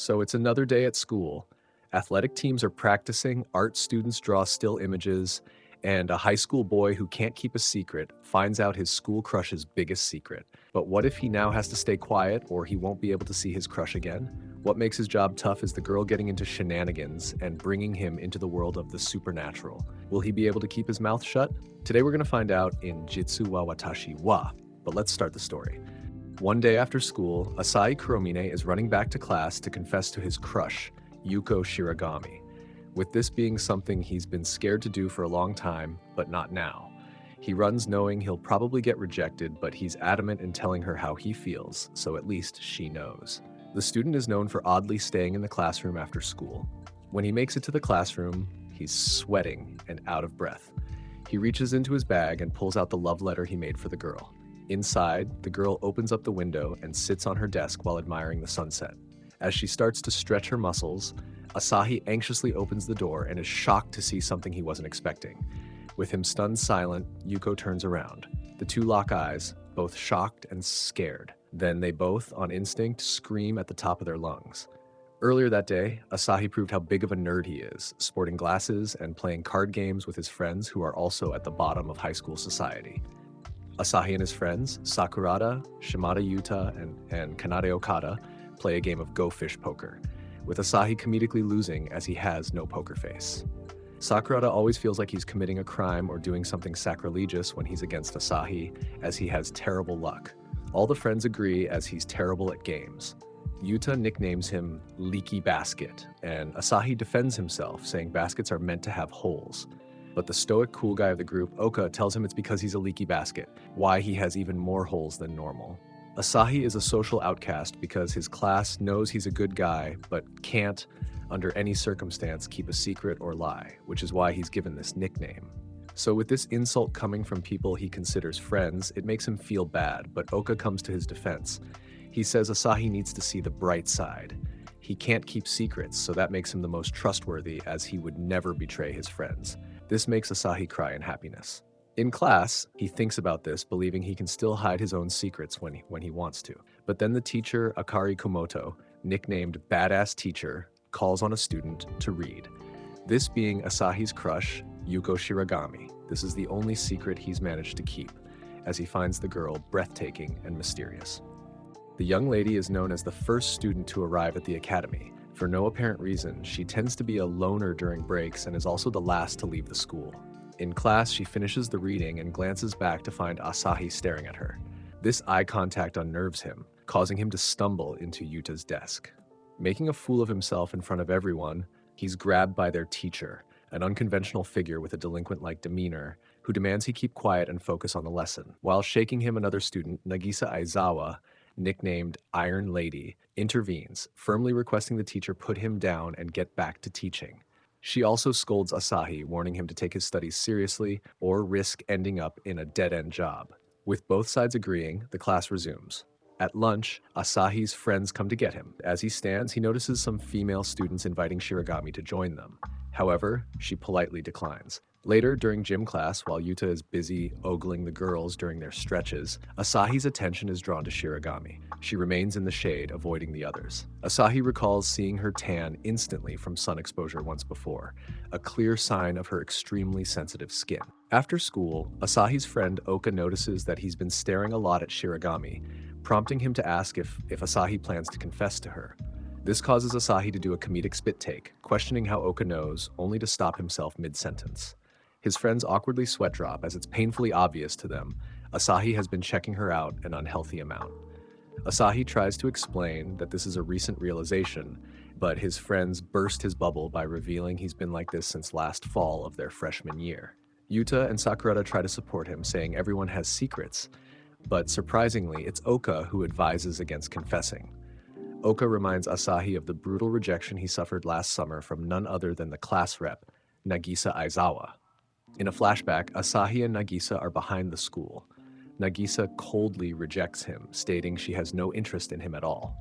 So it's another day at school. Athletic teams are practicing, art students draw still images, and a high school boy who can't keep a secret finds out his school crush's biggest secret. But what if he now has to stay quiet or he won't be able to see his crush again? What makes his job tough is the girl getting into shenanigans and bringing him into the world of the supernatural. Will he be able to keep his mouth shut? Today we're going to find out in Jitsu wa Watashi wa. But let's start the story. One day after school, Asahi Kuromine is running back to class to confess to his crush, Youko Shiragami. With this being something he's been scared to do for a long time, but not now. He runs knowing he'll probably get rejected, but he's adamant in telling her how he feels, so at least she knows. The student is known for oddly staying in the classroom after school. When he makes it to the classroom, he's sweating and out of breath. He reaches into his bag and pulls out the love letter he made for the girl. Inside, the girl opens up the window and sits on her desk while admiring the sunset. As she starts to stretch her muscles, Asahi anxiously opens the door and is shocked to see something he wasn't expecting. With him stunned silent, Yuko turns around. The two lock eyes, both shocked and scared. Then they both, on instinct, scream at the top of their lungs. Earlier that day, Asahi proved how big of a nerd he is, sporting glasses and playing card games with his friends who are also at the bottom of high school society. Asahi and his friends, Sakurada, Shimada Yuta, and Kanade Okada, play a game of Go Fish Poker, with Asahi comedically losing as he has no poker face. Sakurada always feels like he's committing a crime or doing something sacrilegious when he's against Asahi, as he has terrible luck. All the friends agree as he's terrible at games. Yuta nicknames him Leaky Basket, and Asahi defends himself, saying baskets are meant to have holes. But the stoic cool guy of the group, Oka, tells him it's because he's a leaky basket, why he has even more holes than normal. Asahi is a social outcast because his class knows he's a good guy, but can't, under any circumstance, keep a secret or lie, which is why he's given this nickname. So with this insult coming from people he considers friends, it makes him feel bad, but Oka comes to his defense. He says Asahi needs to see the bright side. He can't keep secrets, so that makes him the most trustworthy, as he would never betray his friends. This makes Asahi cry in happiness. In class, he thinks about this, believing he can still hide his own secrets when he wants to. But then the teacher, Akari Komoto, nicknamed Badass Teacher, calls on a student to read. This being Asahi's crush, Youko Shiragami. This is the only secret he's managed to keep, as he finds the girl breathtaking and mysterious. The young lady is known as the first student to arrive at the academy. For no apparent reason, she tends to be a loner during breaks and is also the last to leave the school. In class, she finishes the reading and glances back to find Asahi staring at her. This eye contact unnerves him, causing him to stumble into Yuta's desk. Making a fool of himself in front of everyone, he's grabbed by their teacher, an unconventional figure with a delinquent-like demeanor, who demands he keep quiet and focus on the lesson. While shaking him, another student, Nagisa Aizawa, nicknamed Iron Lady, intervenes, firmly requesting the teacher put him down and get back to teaching. She also scolds Asahi, warning him to take his studies seriously or risk ending up in a dead-end job. With both sides agreeing, the class resumes. At lunch, Asahi's friends come to get him. As he stands, he notices some female students inviting Shiragami to join them. However, she politely declines. Later, during gym class, while Yuta is busy ogling the girls during their stretches, Asahi's attention is drawn to Shiragami. She remains in the shade, avoiding the others. Asahi recalls seeing her tan instantly from sun exposure once before, a clear sign of her extremely sensitive skin. After school, Asahi's friend Oka notices that he's been staring a lot at Shiragami, prompting him to ask if Asahi plans to confess to her. This causes Asahi to do a comedic spit take, questioning how Oka knows, only to stop himself mid-sentence. His friends awkwardly sweat drop as it's painfully obvious to them Asahi has been checking her out an unhealthy amount. Asahi tries to explain that this is a recent realization, but his friends burst his bubble by revealing he's been like this since last fall of their freshman year. Yuta and Sakurada try to support him, saying everyone has secrets, but surprisingly, it's Oka who advises against confessing. Oka reminds Asahi of the brutal rejection he suffered last summer from none other than the class rep, Nagisa Aizawa. In a flashback, Asahi and Nagisa are behind the school. Nagisa coldly rejects him, stating she has no interest in him at all.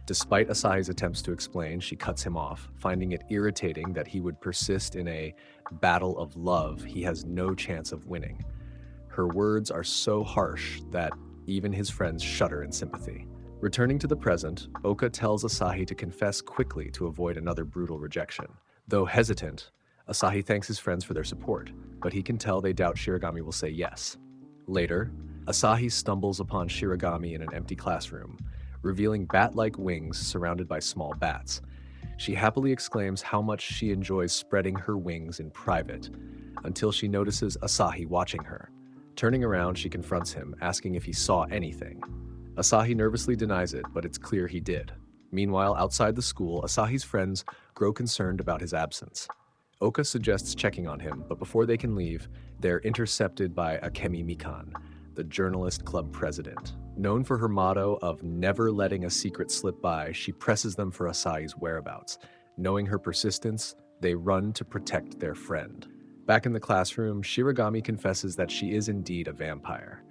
Despite Asahi's attempts to explain, she cuts him off, finding it irritating that he would persist in a battle of love he has no chance of winning. Her words are so harsh that even his friends shudder in sympathy. Returning to the present, Oka tells Asahi to confess quickly to avoid another brutal rejection. Though hesitant, Asahi thanks his friends for their support, but he can tell they doubt Shiragami will say yes. Later, Asahi stumbles upon Shiragami in an empty classroom, revealing bat-like wings surrounded by small bats. She happily exclaims how much she enjoys spreading her wings in private, until she notices Asahi watching her. Turning around, she confronts him, asking if he saw anything. Asahi nervously denies it, but it's clear he did. Meanwhile, outside the school, Asahi's friends grow concerned about his absence. Oka suggests checking on him, but before they can leave, they're intercepted by Akemi Mikan, the journalist club president. Known for her motto of never letting a secret slip by, she presses them for Asahi's whereabouts. Knowing her persistence, they run to protect their friend. Back in the classroom, Shiragami confesses that she is indeed a vampire.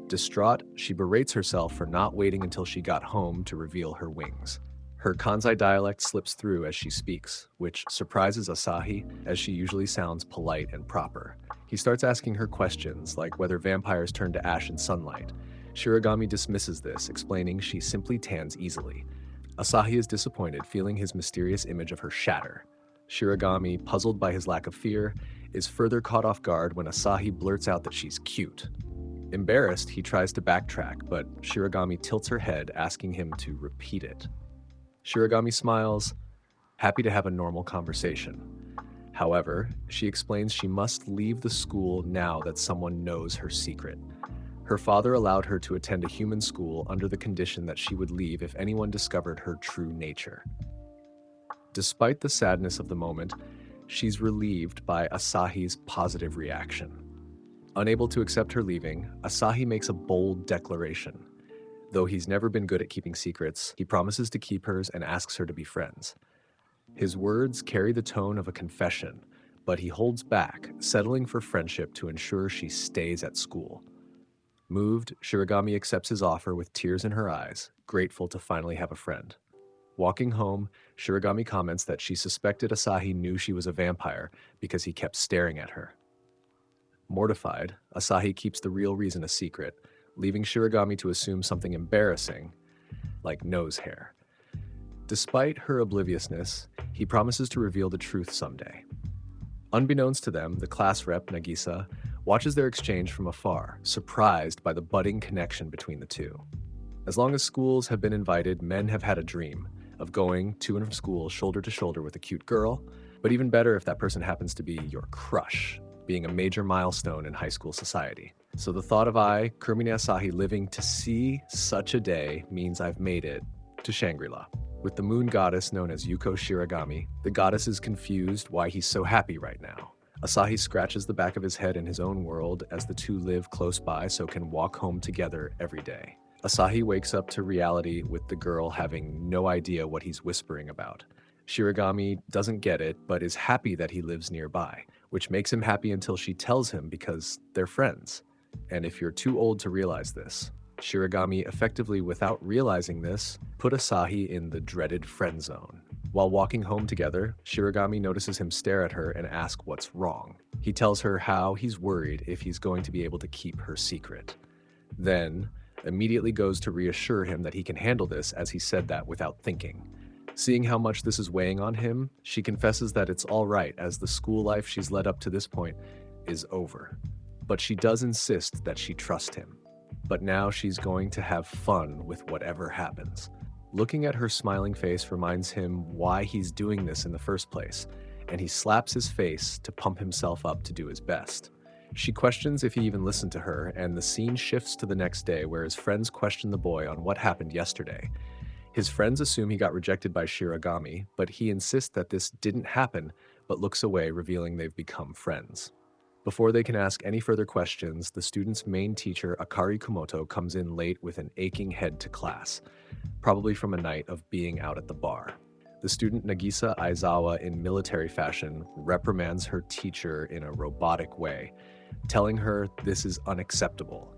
Distraught, she berates herself for not waiting until she got home to reveal her wings. Her Kansai dialect slips through as she speaks, which surprises Asahi, as she usually sounds polite and proper. He starts asking her questions, like whether vampires turn to ash in sunlight. Shiragami dismisses this, explaining she simply tans easily. Asahi is disappointed, feeling his mysterious image of her shatter. Shiragami, puzzled by his lack of fear, is further caught off guard when Asahi blurts out that she's cute. Embarrassed, he tries to backtrack, but Shiragami tilts her head, asking him to repeat it. Shiragami smiles, happy to have a normal conversation. However, she explains she must leave the school now that someone knows her secret. Her father allowed her to attend a human school under the condition that she would leave if anyone discovered her true nature. Despite the sadness of the moment, she's relieved by Asahi's positive reaction. Unable to accept her leaving, Asahi makes a bold declaration. Though he's never been good at keeping secrets, he promises to keep hers and asks her to be friends. His words carry the tone of a confession, but he holds back, settling for friendship to ensure she stays at school. Moved, Shiragami accepts his offer with tears in her eyes, grateful to finally have a friend. Walking home, Shiragami comments that she suspected Asahi knew she was a vampire because he kept staring at her. Mortified, Asahi keeps the real reason a secret, leaving Shiragami to assume something embarrassing, like nose hair. Despite her obliviousness, he promises to reveal the truth someday. Unbeknownst to them, the class rep, Nagisa, watches their exchange from afar, surprised by the budding connection between the two. As long as schools have been invited, men have had a dream of going to and from school shoulder to shoulder with a cute girl, but even better if that person happens to be your crush, being a major milestone in high school society. So the thought of Kuromine Asahi, living to see such a day means I've made it to Shangri-La. With the moon goddess known as Youko Shiragami, the goddess is confused why he's so happy right now. Asahi scratches the back of his head in his own world as the two live close by so can walk home together every day. Asahi wakes up to reality with the girl having no idea what he's whispering about. Shiragami doesn't get it, but is happy that he lives nearby, which makes him happy until she tells him because they're friends. And if you're too old to realize this, Shiragami effectively, without realizing this, put Asahi in the dreaded friend zone. While walking home together, Shiragami notices him stare at her and ask what's wrong. He tells her how he's worried if he's going to be able to keep her secret. Then, immediately goes to reassure him that he can handle this, as he said that without thinking. Seeing how much this is weighing on him, she confesses that it's all right, as the school life she's led up to this point is over. But she does insist that she trust him. But now she's going to have fun with whatever happens. Looking at her smiling face reminds him why he's doing this in the first place, and he slaps his face to pump himself up to do his best. She questions if he even listened to her, and the scene shifts to the next day where his friends question the boy on what happened yesterday. His friends assume he got rejected by Shiragami, but he insists that this didn't happen, but looks away, revealing they've become friends. Before they can ask any further questions, the student's main teacher, Akari Kumoto, comes in late with an aching head to class, probably from a night of being out at the bar. The student Nagisa Aizawa, in military fashion, reprimands her teacher in a robotic way, telling her this is unacceptable.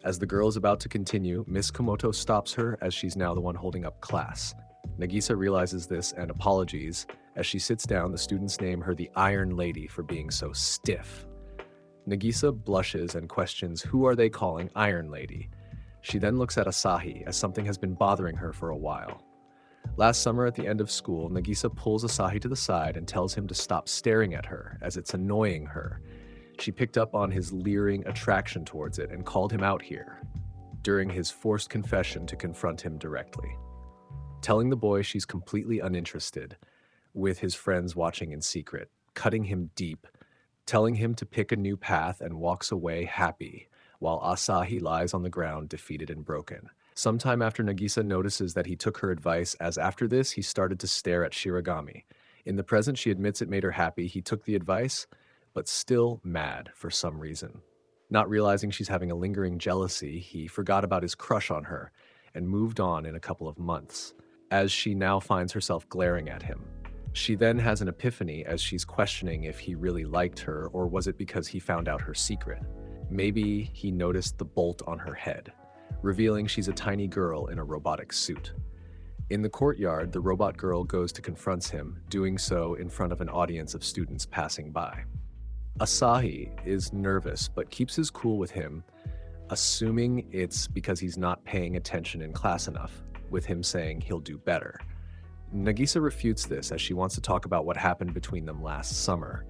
As the girl is about to continue, Miss Kumoto stops her as she's now the one holding up class. Nagisa realizes this and apologies. As she sits down, the students name her the Iron Lady for being so stiff. Nagisa blushes and questions who are they calling Iron Lady. She then looks at Asahi as something has been bothering her for a while. Last summer at the end of school, Nagisa pulls Asahi to the side and tells him to stop staring at her as it's annoying her. She picked up on his leering attraction towards it and called him out here during his forced confession to confront him directly, telling the boy she's completely uninterested, with his friends watching in secret, cutting him deep, telling him to pick a new path and walks away happy, while Asahi lies on the ground defeated and broken. Sometime after Nagisa notices that he took her advice, as after this he started to stare at Shiragami. In the present, she admits it made her happy he took the advice, but still mad for some reason. Not realizing she's having a lingering jealousy, he forgot about his crush on her and moved on in a couple of months, as she now finds herself glaring at him. She then has an epiphany as she's questioning if he really liked her, or was it because he found out her secret. Maybe he noticed the bolt on her head, revealing she's a tiny girl in a robotic suit. In the courtyard, the robot girl goes to confront him, doing so in front of an audience of students passing by. Asahi is nervous but keeps his cool with him, assuming it's because he's not paying attention in class enough, with him saying he'll do better. Nagisa refutes this as she wants to talk about what happened between them last summer,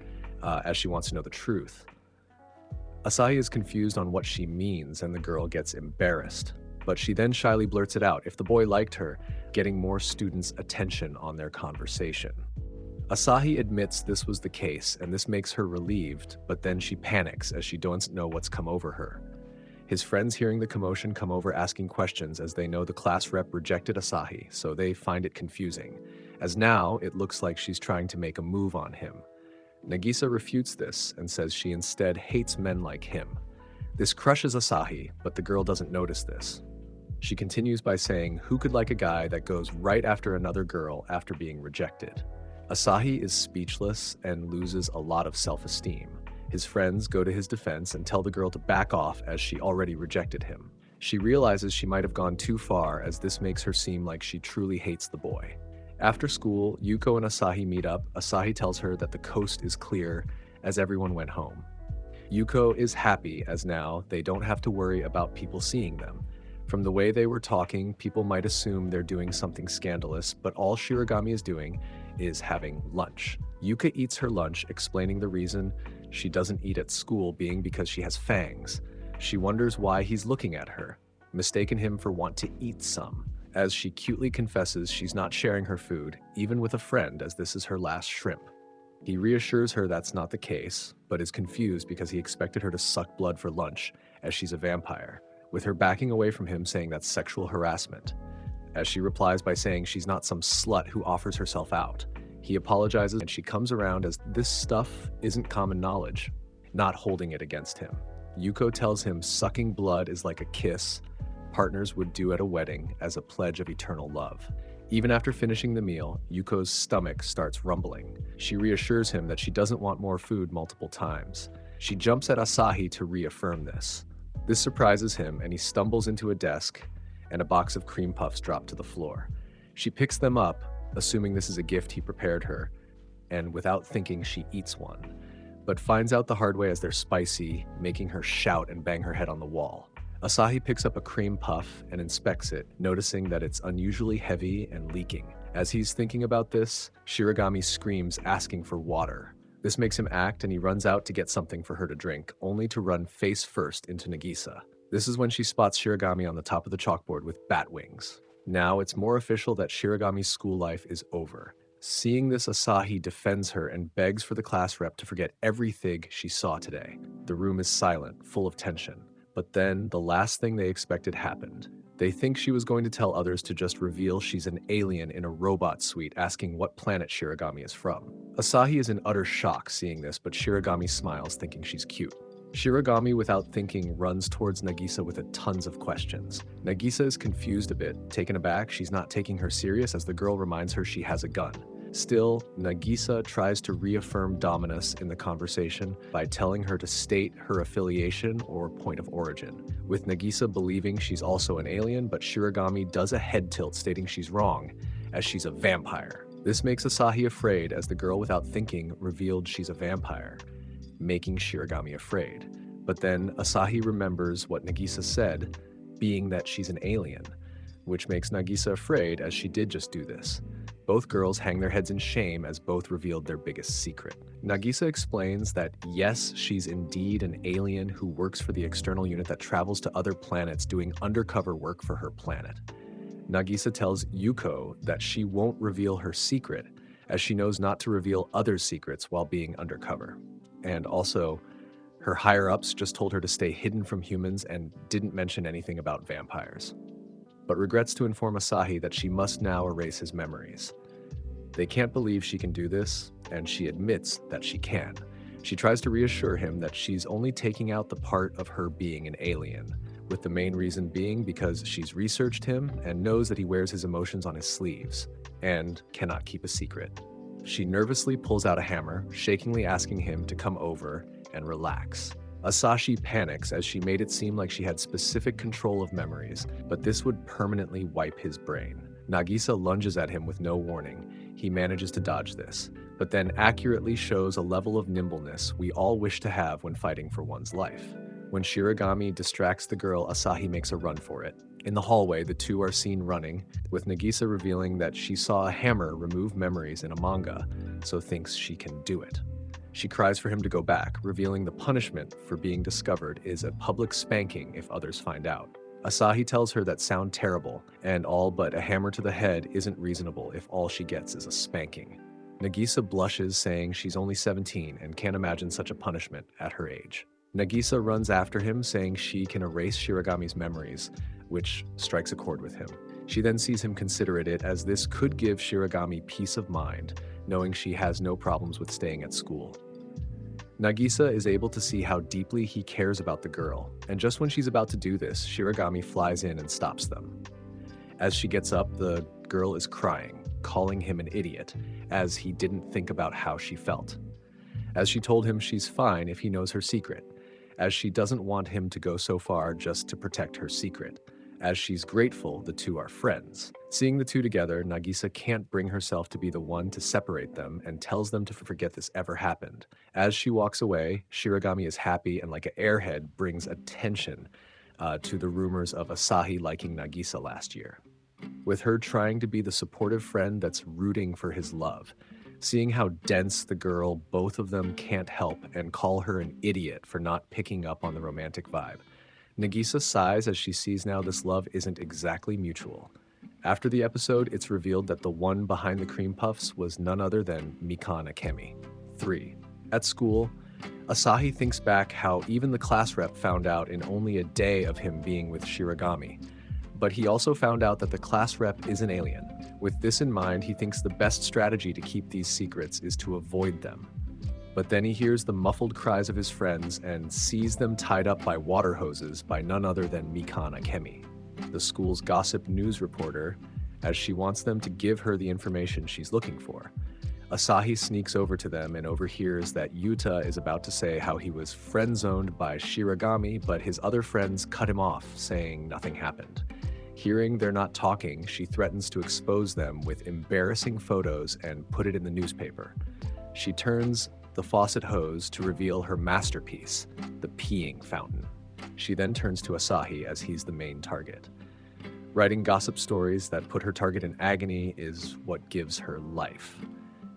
as she wants to know the truth. Asahi is confused on what she means and the girl gets embarrassed, but she then shyly blurts it out if the boy liked her, getting more students' attention on their conversation. Asahi admits this was the case and this makes her relieved, but then she panics as she doesn't know what's come over her. His friends hearing the commotion come over asking questions as they know the class rep rejected Asahi, so they find it confusing, as now it looks like she's trying to make a move on him. Nagisa refutes this and says she instead hates men like him. This crushes Asahi, but the girl doesn't notice this. She continues by saying, who could like a guy that goes right after another girl after being rejected? Asahi is speechless and loses a lot of self-esteem. His friends go to his defense and tell the girl to back off as she already rejected him. She realizes she might have gone too far as this makes her seem like she truly hates the boy. After school, Yuko and Asahi meet up. Asahi tells her that the coast is clear as everyone went home. Yuko is happy as now they don't have to worry about people seeing them. From the way they were talking, people might assume they're doing something scandalous, but all Shiragami is doing is having lunch. Yuka eats her lunch, explaining the reason she doesn't eat at school being because she has fangs. She wonders why he's looking at her, mistaken him for want to eat some, as she cutely confesses she's not sharing her food, even with a friend, as this is her last shrimp. He reassures her that's not the case, but is confused because he expected her to suck blood for lunch, as she's a vampire, with her backing away from him saying that's sexual harassment, as she replies by saying she's not some slut who offers herself out. He apologizes and she comes around as this stuff isn't common knowledge, not holding it against him. Yuko tells him sucking blood is like a kiss partners would do at a wedding as a pledge of eternal love. Even after finishing the meal, Yuko's stomach starts rumbling. She reassures him that she doesn't want more food multiple times. She jumps at Asahi to reaffirm this. This surprises him and he stumbles into a desk and a box of cream puffs drop to the floor. She picks them up, assuming this is a gift he prepared her, and without thinking she eats one, but finds out the hard way as they're spicy, making her shout and bang her head on the wall. Asahi picks up a cream puff and inspects it, noticing that it's unusually heavy and leaking. As he's thinking about this, Shiragami screams, asking for water. This makes him act and he runs out to get something for her to drink, only to run face first into Nagisa. This is when she spots Shiragami on the top of the chalkboard with bat wings. Now it's more official that Shiragami's school life is over. Seeing this, Asahi defends her and begs for the class rep to forget everything she saw today. The room is silent, full of tension. But then, the last thing they expected happened. They think she was going to tell others to just reveal she's an alien in a robot suite, asking what planet Shiragami is from. Asahi is in utter shock seeing this, but Shiragami smiles, thinking she's cute. Shiragami, without thinking, runs towards Nagisa with tons of questions. Nagisa is confused a bit. Taken aback, she's not taking her serious as the girl reminds her she has a gun. Still, Nagisa tries to reaffirm dominance in the conversation by telling her to state her affiliation or point of origin, with Nagisa believing she's also an alien, but Shiragami does a head tilt stating she's wrong, as she's a vampire. This makes Asahi afraid as the girl, without thinking, revealed she's a vampire, making Shiragami afraid. But then Asahi remembers what Nagisa said, being that she's an alien, which makes Nagisa afraid as she did just do this. Both girls hang their heads in shame as both revealed their biggest secret. Nagisa explains that yes, she's indeed an alien who works for the external unit that travels to other planets doing undercover work for her planet. Nagisa tells Yuko that she won't reveal her secret, as she knows not to reveal others' secrets while being undercover. And also, her higher-ups just told her to stay hidden from humans and didn't mention anything about vampires, but regrets to inform Asahi that she must now erase his memories. They can't believe she can do this, and she admits that she can. She tries to reassure him that she's only taking out the part of her being an alien, with the main reason being because she's researched him and knows that he wears his emotions on his sleeves, and cannot keep a secret. She nervously pulls out a hammer, shakingly asking him to come over and relax. Asahi panics as she made it seem like she had specific control of memories, but this would permanently wipe his brain. Nagisa lunges at him with no warning. He manages to dodge this, but then accurately shows a level of nimbleness we all wish to have when fighting for one's life. When Shiragami distracts the girl, Asahi makes a run for it. In the hallway, the two are seen running, with Nagisa revealing that she saw a hammer remove memories in a manga, so thinks she can do it. She cries for him to go back, revealing the punishment for being discovered is a public spanking if others find out. Asahi tells her that sound terrible, and all but a hammer to the head isn't reasonable if all she gets is a spanking. Nagisa blushes, saying she's only 17 and can't imagine such a punishment at her age. Nagisa runs after him, saying she can erase Shiragami's memories, which strikes a chord with him. She then sees him considerate it, as this could give Shiragami peace of mind, knowing she has no problems with staying at school. Nagisa is able to see how deeply he cares about the girl, and just when she's about to do this, Shiragami flies in and stops them. As she gets up, the girl is crying, calling him an idiot, as he didn't think about how she felt. As she told him she's fine if he knows her secret, as she doesn't want him to go so far just to protect her secret. As she's grateful the two are friends. Seeing the two together, Nagisa can't bring herself to be the one to separate them and tells them to forget this ever happened. As she walks away, Shiragami is happy and like an airhead brings attention to the rumors of Asahi liking Nagisa last year, with her trying to be the supportive friend that's rooting for his love. Seeing how dense the girl, both of them can't help and call her an idiot for not picking up on the romantic vibe. Nagisa sighs as she sees now this love isn't exactly mutual. After the episode, it's revealed that the one behind the cream puffs was none other than Mikan Akemi. 3. At school, Asahi thinks back how even the class rep found out in only a day of him being with Shiragami. But he also found out that the class rep is an alien. With this in mind, he thinks the best strategy to keep these secrets is to avoid them. But then he hears the muffled cries of his friends and sees them tied up by water hoses by none other than Mikan Akemi, the school's gossip news reporter, as she wants them to give her the information she's looking for. Asahi sneaks over to them and overhears that Yuta is about to say how he was friend-zoned by Shiragami, but his other friends cut him off, saying nothing happened. Hearing they're not talking, she threatens to expose them with embarrassing photos and put it in the newspaper. She turns the faucet hose to reveal her masterpiece, the peeing fountain. She then turns to Asahi as he's the main target. Writing gossip stories that put her target in agony is what gives her life.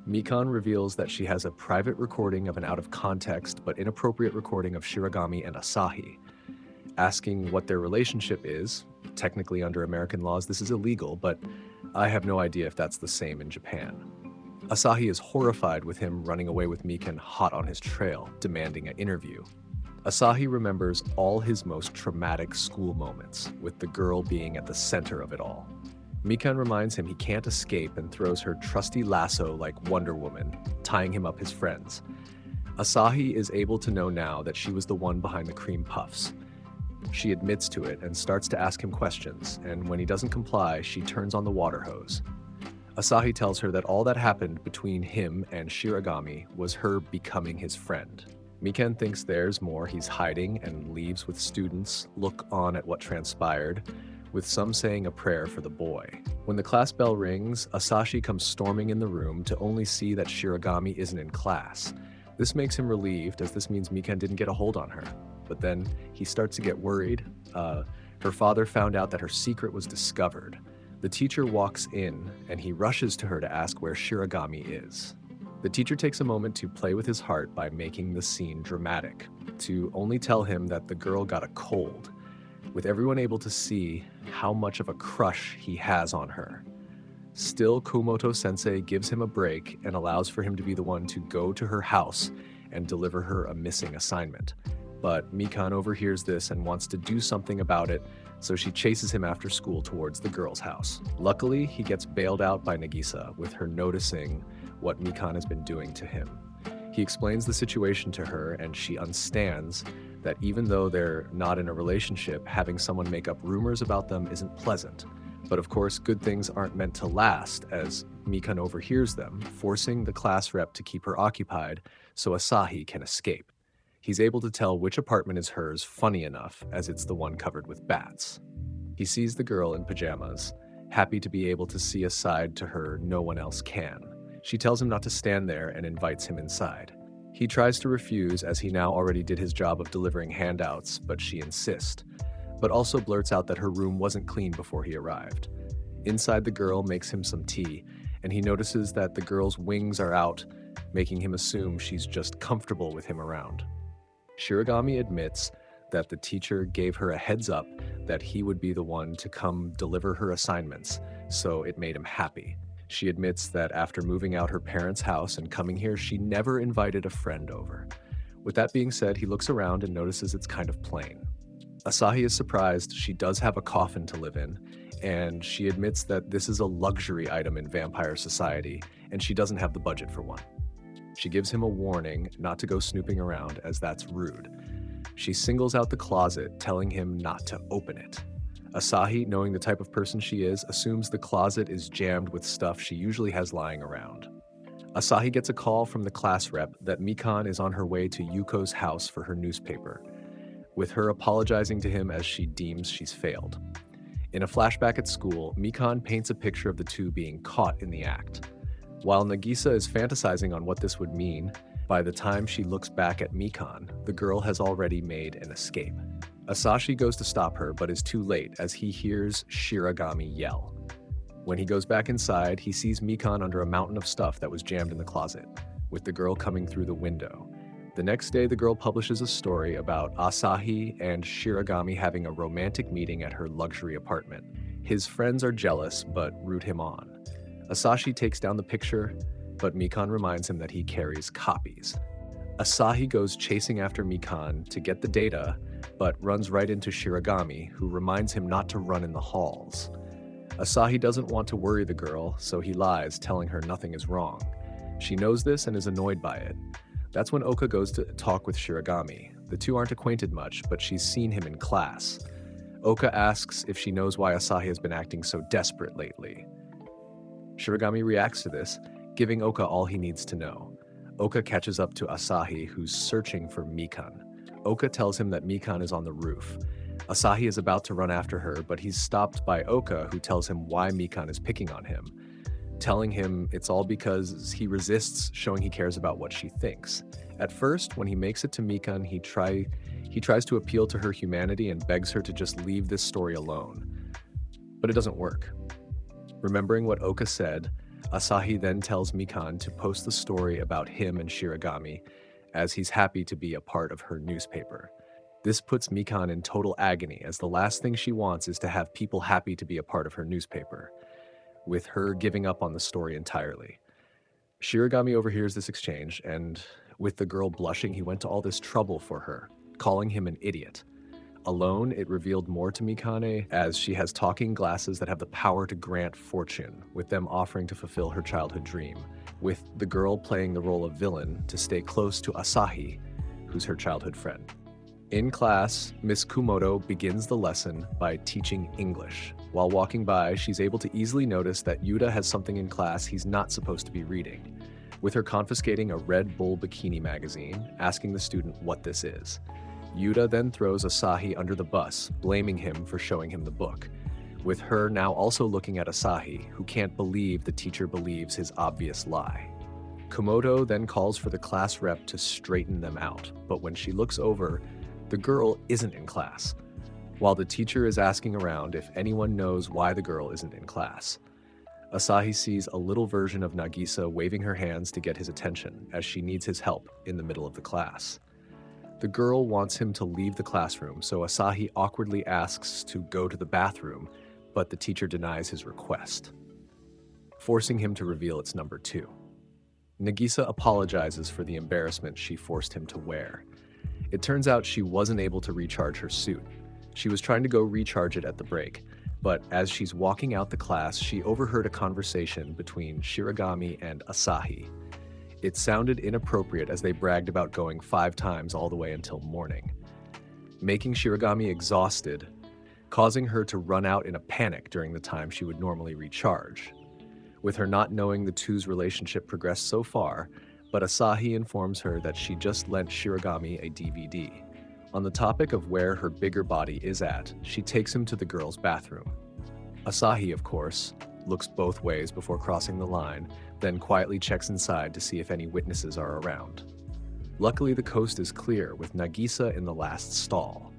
Mikan reveals that she has a private recording of an out-of-context but inappropriate recording of Shiragami and Asahi. Asking what their relationship is, technically under American laws this is illegal, but I have no idea if that's the same in Japan. Asahi is horrified with him running away with Mikan hot on his trail, demanding an interview. Asahi remembers all his most traumatic school moments, with the girl being at the center of it all. Mikan reminds him he can't escape and throws her trusty lasso like Wonder Woman, tying him up his friends. Asahi is able to know now that she was the one behind the cream puffs. She admits to it and starts to ask him questions, and when he doesn't comply, she turns on the water hose. Asahi tells her that all that happened between him and Shiragami was her becoming his friend. Mikan thinks there's more he's hiding and leaves with students look on at what transpired, with some saying a prayer for the boy. When the class bell rings, Asahi comes storming in the room to only see that Shiragami isn't in class. This makes him relieved, as this means Mikan didn't get a hold on her. But then he starts to get worried. Her father found out that her secret was discovered. The teacher walks in, and he rushes to her to ask where Shiragami is. The teacher takes a moment to play with his heart by making the scene dramatic, to only tell him that the girl got a cold, with everyone able to see how much of a crush he has on her. Still, Kumoto-sensei gives him a break and allows for him to be the one to go to her house and deliver her a missing assignment. But Mikan overhears this and wants to do something about it, so she chases him after school towards the girl's house. Luckily, he gets bailed out by Nagisa, with her noticing what Mikan has been doing to him. He explains the situation to her, and she understands that even though they're not in a relationship, having someone make up rumors about them isn't pleasant. But of course, good things aren't meant to last, as Mikan overhears them, forcing the class rep to keep her occupied so Asahi can escape. He's able to tell which apartment is hers funny enough, as it's the one covered with bats. He sees the girl in pajamas, happy to be able to see a side to her no one else can. She tells him not to stand there and invites him inside. He tries to refuse, as he now already did his job of delivering handouts, but she insists, but also blurts out that her room wasn't clean before he arrived. Inside, the girl makes him some tea, and he notices that the girl's wings are out, making him assume she's just comfortable with him around. Shiragami admits that the teacher gave her a heads up that he would be the one to come deliver her assignments, so it made him happy. She admits that after moving out her parents' house and coming here, she never invited a friend over. With that being said, he looks around and notices it's kind of plain. Asahi is surprised she does have a coffin to live in, and she admits that this is a luxury item in vampire society, and she doesn't have the budget for one. She gives him a warning not to go snooping around, as that's rude. She singles out the closet, telling him not to open it. Asahi, knowing the type of person she is, assumes the closet is jammed with stuff she usually has lying around. Asahi gets a call from the class rep that Mikan is on her way to Yuko's house for her newspaper, with her apologizing to him as she deems she's failed. In a flashback at school, Mikan paints a picture of the two being caught in the act. While Nagisa is fantasizing on what this would mean, by the time she looks back at Mikan, the girl has already made an escape. Asahi goes to stop her, but is too late as he hears Shiragami yell. When he goes back inside, he sees Mikan under a mountain of stuff that was jammed in the closet, with the girl coming through the window. The next day, the girl publishes a story about Asahi and Shiragami having a romantic meeting at her luxury apartment. His friends are jealous, but root him on. Asahi takes down the picture, but Mikan reminds him that he carries copies. Asahi goes chasing after Mikan to get the data, but runs right into Shiragami, who reminds him not to run in the halls. Asahi doesn't want to worry the girl, so he lies, telling her nothing is wrong. She knows this and is annoyed by it. That's when Oka goes to talk with Shiragami. The two aren't acquainted much, but she's seen him in class. Oka asks if she knows why Asahi has been acting so desperate lately. Shiragami reacts to this, giving Oka all he needs to know. Oka catches up to Asahi, who's searching for Mikan. Oka tells him that Mikan is on the roof. Asahi is about to run after her, but he's stopped by Oka, who tells him why Mikan is picking on him, telling him it's all because he resists showing he cares about what she thinks. At first, when he makes it to Mikan, he tries to appeal to her humanity and begs her to just leave this story alone. But it doesn't work. Remembering what Oka said, Asahi then tells Mikan to post the story about him and Shiragami, as he's happy to be a part of her newspaper. This puts Mikan in total agony, as the last thing she wants is to have people happy to be a part of her newspaper, with her giving up on the story entirely. Shiragami overhears this exchange, and with the girl blushing, he went to all this trouble for her, calling him an idiot. Alone, it revealed more to Mikane, as she has talking glasses that have the power to grant fortune, with them offering to fulfill her childhood dream, with the girl playing the role of villain to stay close to Asahi, who's her childhood friend. In class, Miss Kumoto begins the lesson by teaching English. While walking by, she's able to easily notice that Yuta has something in class he's not supposed to be reading, with her confiscating a Red Bull bikini magazine, asking the student what this is. Yuta then throws Asahi under the bus, blaming him for showing him the book, with her now also looking at Asahi, who can't believe the teacher believes his obvious lie. Komodo then calls for the class rep to straighten them out, but when she looks over, the girl isn't in class. while the teacher is asking around if anyone knows why the girl isn't in class. Asahi sees a little version of Nagisa waving her hands to get his attention as she needs his help in the middle of the class. The girl wants him to leave the classroom, so Asahi awkwardly asks to go to the bathroom, but the teacher denies his request, forcing him to reveal it's number 2. Nagisa apologizes for the embarrassment she forced him to wear. It turns out she wasn't able to recharge her suit. She was trying to go recharge it at the break, but as she's walking out the class, she overheard a conversation between Shiragami and Asahi. It sounded inappropriate as they bragged about going 5 times all the way until morning, making Shiragami exhausted, causing her to run out in a panic during the time she would normally recharge. With her not knowing the two's relationship progressed so far, but Asahi informs her that she just lent Shiragami a DVD. On the topic of where her bigger body is at, she takes him to the girl's bathroom. Asahi, of course, looks both ways before crossing the line, then quietly checks inside to see if any witnesses are around. Luckily, the coast is clear, with Nagisa in the last stall.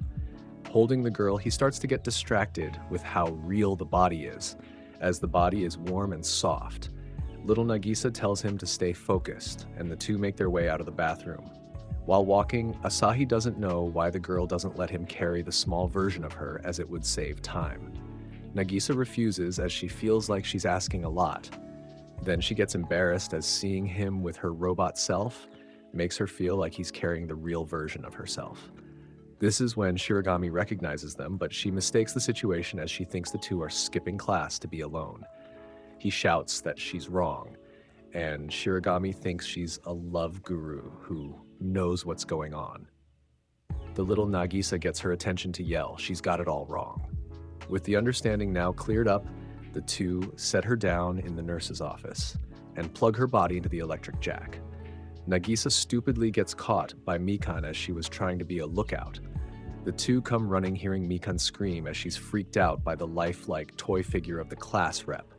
Holding the girl, he starts to get distracted with how real the body is, as the body is warm and soft. Little Nagisa tells him to stay focused, and the two make their way out of the bathroom. While walking, Asahi doesn't know why the girl doesn't let him carry the small version of her, as it would save time. Nagisa refuses as she feels like she's asking a lot. Then she gets embarrassed as seeing him with her robot self makes her feel like he's carrying the real version of herself. This is when Shiragami recognizes them, but she mistakes the situation as she thinks the two are skipping class to be alone. He shouts that she's wrong, and Shiragami thinks she's a love guru who knows what's going on. The little Nagisa gets her attention to yell she's got it all wrong. With the understanding now cleared up, the two set her down in the nurse's office and plug her body into the electric jack. Nagisa stupidly gets caught by Mikan as she was trying to be a lookout. The two come running, hearing Mikan scream as she's freaked out by the lifelike toy figure of the class rep.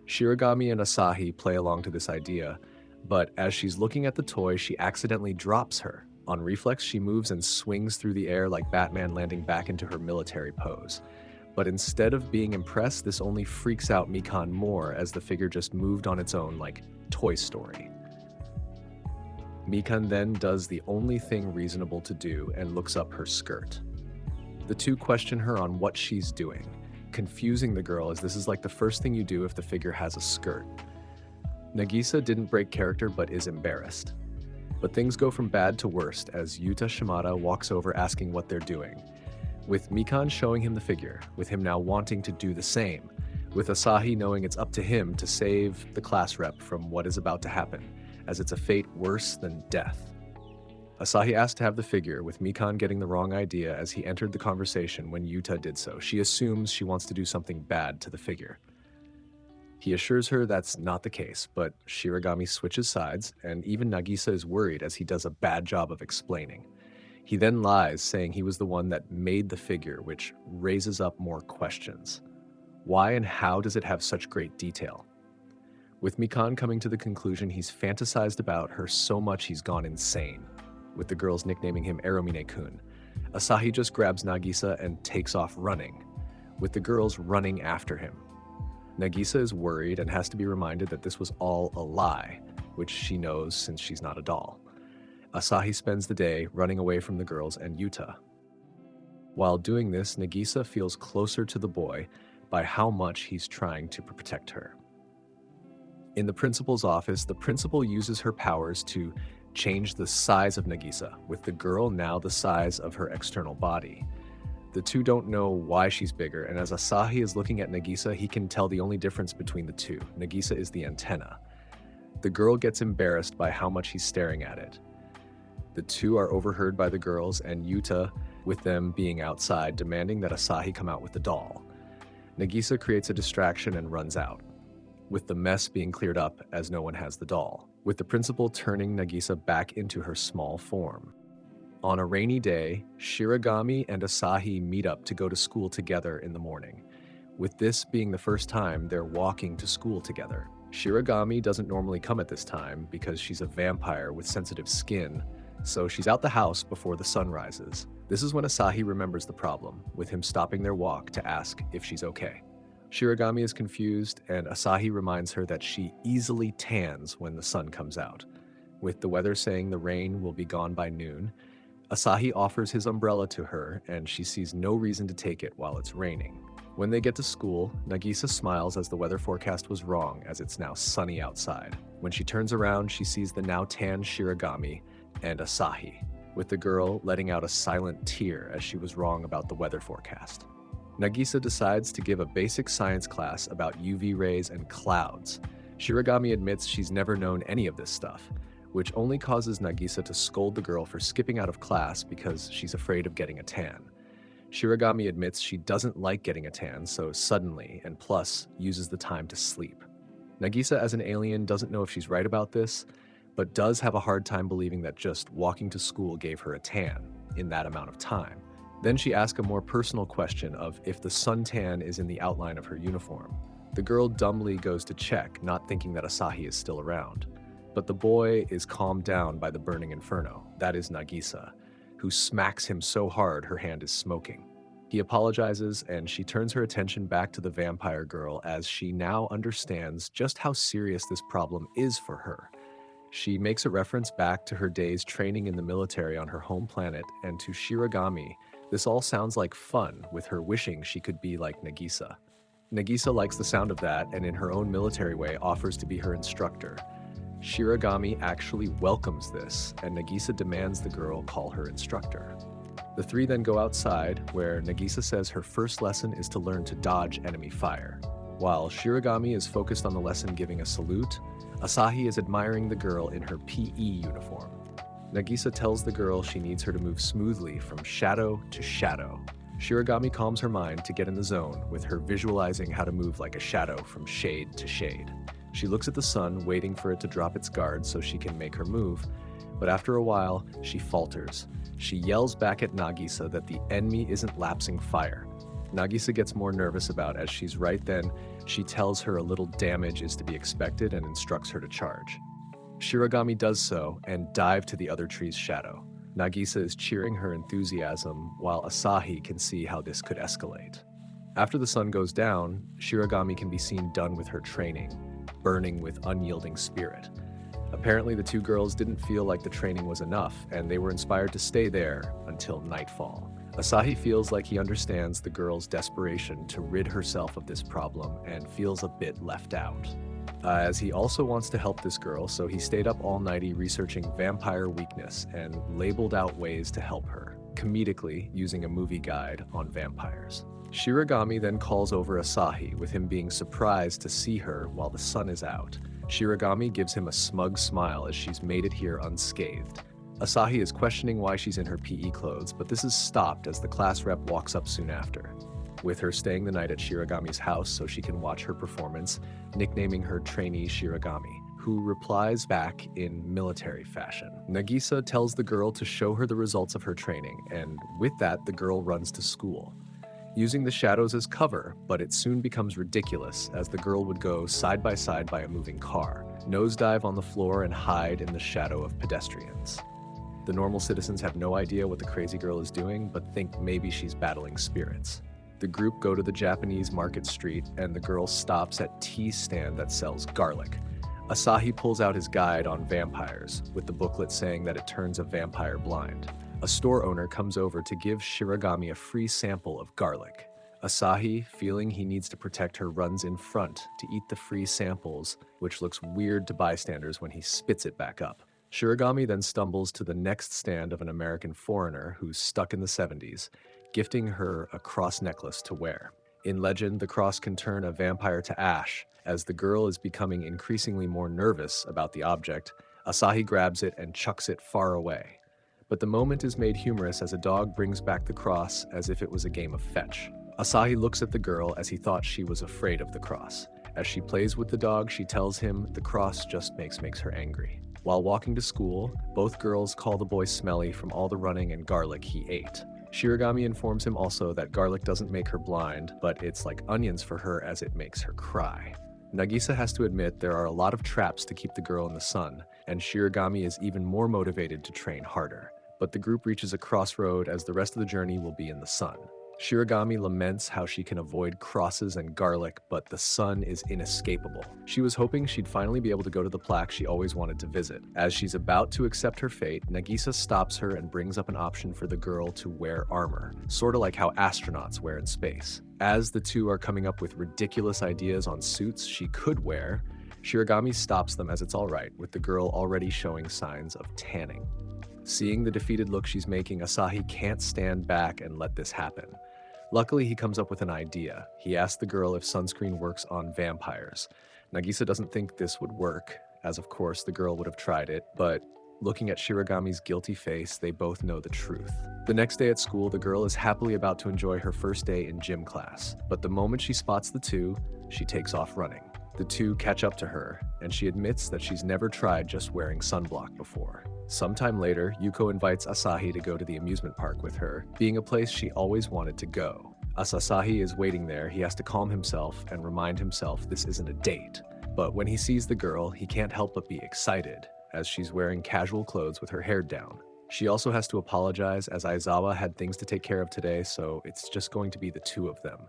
Shiragami and Asahi play along to this idea, but as she's looking at the toy, she accidentally drops her. On reflex, she moves and swings through the air like Batman, landing back into her military pose. But instead of being impressed, this only freaks out Mikan more as the figure just moved on its own like Toy Story. Mikan then does the only thing reasonable to do and looks up her skirt. The two question her on what she's doing, confusing the girl as this is like the first thing you do if the figure has a skirt. Nagisa didn't break character but is embarrassed. But things go from bad to worst as Yuta Shimada walks over asking what they're doing, with Mikan showing him the figure, with him now wanting to do the same, with Asahi knowing it's up to him to save the class rep from what is about to happen, as it's a fate worse than death. Asahi asked to have the figure, with Mikan getting the wrong idea as he entered the conversation when Yuta did so. She assumes she wants to do something bad to the figure. He assures her that's not the case, but Shiragami switches sides, and even Nagisa is worried as he does a bad job of explaining. He then lies, saying he was the one that made the figure, which raises up more questions. Why and how does it have such great detail? With Mikan coming to the conclusion he's fantasized about her so much he's gone insane, with the girls nicknaming him Eromine-kun, Asahi just grabs Nagisa and takes off running, with the girls running after him. Nagisa is worried and has to be reminded that this was all a lie, which she knows since she's not a doll. Asahi spends the day running away from the girls and Yuta. While doing this, Nagisa feels closer to the boy by how much he's trying to protect her. In the principal's office, the principal uses her powers to change the size of Nagisa, with the girl now the size of her external body. The two don't know why she's bigger, and as Asahi is looking at Nagisa, he can tell the only difference between the two. Nagisa is the antenna. The girl gets embarrassed by how much he's staring at it. The two are overheard by the girls and Yuta, with them being outside, demanding that Asahi come out with the doll. Nagisa creates a distraction and runs out, with the mess being cleared up as no one has the doll, with the principal turning Nagisa back into her small form. On a rainy day, Shiragami and Asahi meet up to go to school together in the morning, with this being the first time they're walking to school together. Shiragami doesn't normally come at this time because she's a vampire with sensitive skin, so she's out the house before the sun rises. This is when Asahi remembers the problem, with him stopping their walk to ask if she's okay. Shiragami is confused, and Asahi reminds her that she easily tans when the sun comes out. With the weather saying the rain will be gone by noon, Asahi offers his umbrella to her, and she sees no reason to take it while it's raining. When they get to school, Nagisa smiles as the weather forecast was wrong, as it's now sunny outside. When she turns around, she sees the now tanned Shiragami and Asahi, with the girl letting out a silent tear as she was wrong about the weather forecast. Nagisa decides to give a basic science class about UV rays and clouds. Shiragami admits she's never known any of this stuff, which only causes Nagisa to scold the girl for skipping out of class because she's afraid of getting a tan. Shiragami admits she doesn't like getting a tan, so suddenly, and plus, uses the time to sleep. Nagisa as an alien doesn't know if she's right about this, but does have a hard time believing that just walking to school gave her a tan in that amount of time. Then she asks a more personal question of if the suntan is in the outline of her uniform. The girl dumbly goes to check, not thinking that Asahi is still around. But the boy is calmed down by the burning inferno. That is Nagisa, who smacks him so hard her hand is smoking. He apologizes, and she turns her attention back to the vampire girl as she now understands just how serious this problem is for her. She makes a reference back to her days training in the military on her home planet, and to Shiragami, this all sounds like fun, with her wishing she could be like Nagisa. Nagisa likes the sound of that, and in her own military way offers to be her instructor. Shiragami actually welcomes this, and Nagisa demands the girl call her instructor. The three then go outside, where Nagisa says her first lesson is to learn to dodge enemy fire. While Shiragami is focused on the lesson giving a salute, Asahi is admiring the girl in her PE uniform. Nagisa tells the girl she needs her to move smoothly from shadow to shadow. Shiragami calms her mind to get in the zone, with her visualizing how to move like a shadow from shade to shade. She looks at the sun, waiting for it to drop its guard so she can make her move, but after a while, she falters. She yells back at Nagisa that the enemy isn't lapsing fire. Nagisa gets more nervous about as she's right then, she tells her a little damage is to be expected and instructs her to charge. Shiragami does so and dive to the other tree's shadow. Nagisa is cheering her enthusiasm, while Asahi can see how this could escalate. After the sun goes down, Shiragami can be seen done with her training, burning with unyielding spirit. Apparently, the two girls didn't feel like the training was enough, and they were inspired to stay there until nightfall. Asahi feels like he understands the girl's desperation to rid herself of this problem and feels a bit left out. As he also wants to help this girl, so he stayed up all nighty researching vampire weakness and labeled out ways to help her, comedically using a movie guide on vampires. Shiragami then calls over Asahi, with him being surprised to see her while the sun is out. Shiragami gives him a smug smile as she's made it here unscathed. Asahi is questioning why she's in her PE clothes, but this is stopped as the class rep walks up soon after, with her staying the night at Shiragami's house so she can watch her performance, nicknaming her trainee Shiragami, who replies back in military fashion. Nagisa tells the girl to show her the results of her training, and with that, the girl runs to school, using the shadows as cover, but it soon becomes ridiculous as the girl would go side by a moving car, nosedive on the floor and hide in the shadow of pedestrians. The normal citizens have no idea what the crazy girl is doing, but think maybe she's battling spirits. The group go to the Japanese market street, and the girl stops at tea stand that sells garlic. Asahi pulls out his guide on vampires, with the booklet saying that it turns a vampire blind. A store owner comes over to give Shiragami a free sample of garlic. Asahi, feeling he needs to protect her, runs in front to eat the free samples, which looks weird to bystanders when he spits it back up. Shiragami then stumbles to the next stand of an American foreigner who's stuck in the 70s, gifting her a cross necklace to wear. In legend, the cross can turn a vampire to ash. As the girl is becoming increasingly more nervous about the object, Asahi grabs it and chucks it far away. But the moment is made humorous as a dog brings back the cross as if it was a game of fetch. Asahi looks at the girl as he thought she was afraid of the cross. As she plays with the dog, she tells him the cross just makes her angry. While walking to school, both girls call the boy smelly from all the running and garlic he ate. Shiragami informs him also that garlic doesn't make her blind, but it's like onions for her as it makes her cry. Nagisa has to admit there are a lot of traps to keep the girl in the sun, and Shiragami is even more motivated to train harder. But the group reaches a crossroad as the rest of the journey will be in the sun. Shiragami laments how she can avoid crosses and garlic, but the sun is inescapable. She was hoping she'd finally be able to go to the plaque she always wanted to visit. As she's about to accept her fate, Nagisa stops her and brings up an option for the girl to wear armor, sorta like how astronauts wear in space. As the two are coming up with ridiculous ideas on suits she could wear, Shiragami stops them as it's alright, with the girl already showing signs of tanning. Seeing the defeated look she's making, Asahi can't stand back and let this happen. Luckily, he comes up with an idea. He asks the girl if sunscreen works on vampires. Nagisa doesn't think this would work, as of course the girl would have tried it, but looking at Shiragami's guilty face, they both know the truth. The next day at school, the girl is happily about to enjoy her first day in gym class, but the moment she spots the two, she takes off running. The two catch up to her, and she admits that she's never tried just wearing sunblock before. Sometime later, Yuko invites Asahi to go to the amusement park with her, being a place she always wanted to go. As Asahi is waiting there, he has to calm himself and remind himself this isn't a date. But when he sees the girl, he can't help but be excited, as she's wearing casual clothes with her hair down. She also has to apologize as Aizawa had things to take care of today, so it's just going to be the two of them,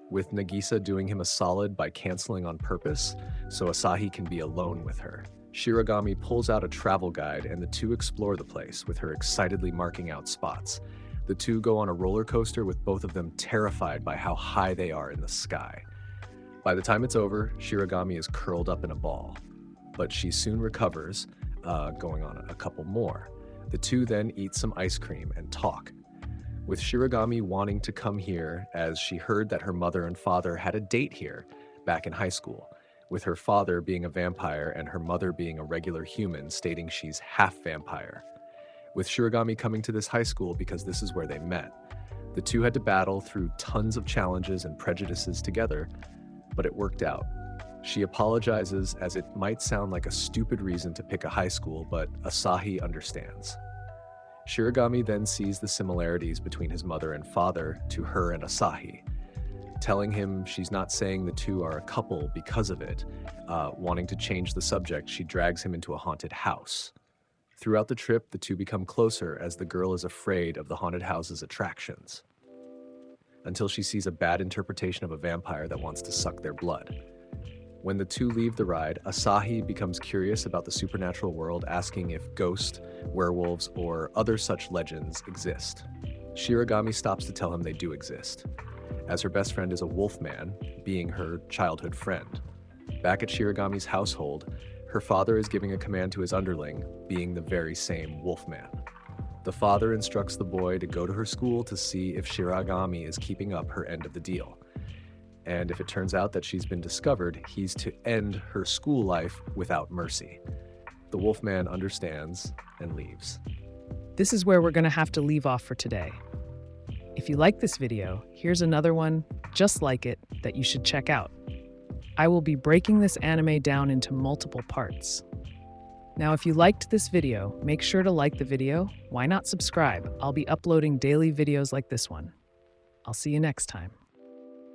with Nagisa doing him a solid by canceling on purpose, so Asahi can be alone with her. Shiragami pulls out a travel guide and the two explore the place, with her excitedly marking out spots. The two go on a roller coaster with both of them terrified by how high they are in the sky. By the time it's over, Shiragami is curled up in a ball, but she soon recovers, going on a couple more. The two then eat some ice cream and talk, with Shiragami wanting to come here as she heard that her mother and father had a date here back in high school, with her father being a vampire and her mother being a regular human, stating she's half vampire. With Shiragami coming to this high school because this is where they met. The two had to battle through tons of challenges and prejudices together, but it worked out. She apologizes as it might sound like a stupid reason to pick a high school, but Asahi understands. Shiragami then sees the similarities between his mother and father to her and Asahi, telling him she's not saying the two are a couple because of it. Wanting to change the subject, she drags him into a haunted house. Throughout the trip, the two become closer as the girl is afraid of the haunted house's attractions, until she sees a bad interpretation of a vampire that wants to suck their blood. When the two leave the ride, Asahi becomes curious about the supernatural world, asking if ghosts, werewolves, or other such legends exist. Shiragami stops to tell him they do exist, as her best friend is a wolfman, being her childhood friend. Back at Shiragami's household, her father is giving a command to his underling, being the very same wolfman. The father instructs the boy to go to her school to see if Shiragami is keeping up her end of the deal. And if it turns out that she's been discovered, he's to end her school life without mercy. The wolfman understands and leaves. This is where we're going to have to leave off for today. If you like this video, here's another one just like it that you should check out. I will be breaking this anime down into multiple parts. Now, if you liked this video, make sure to like the video. Why not subscribe? I'll be uploading daily videos like this one. I'll see you next time.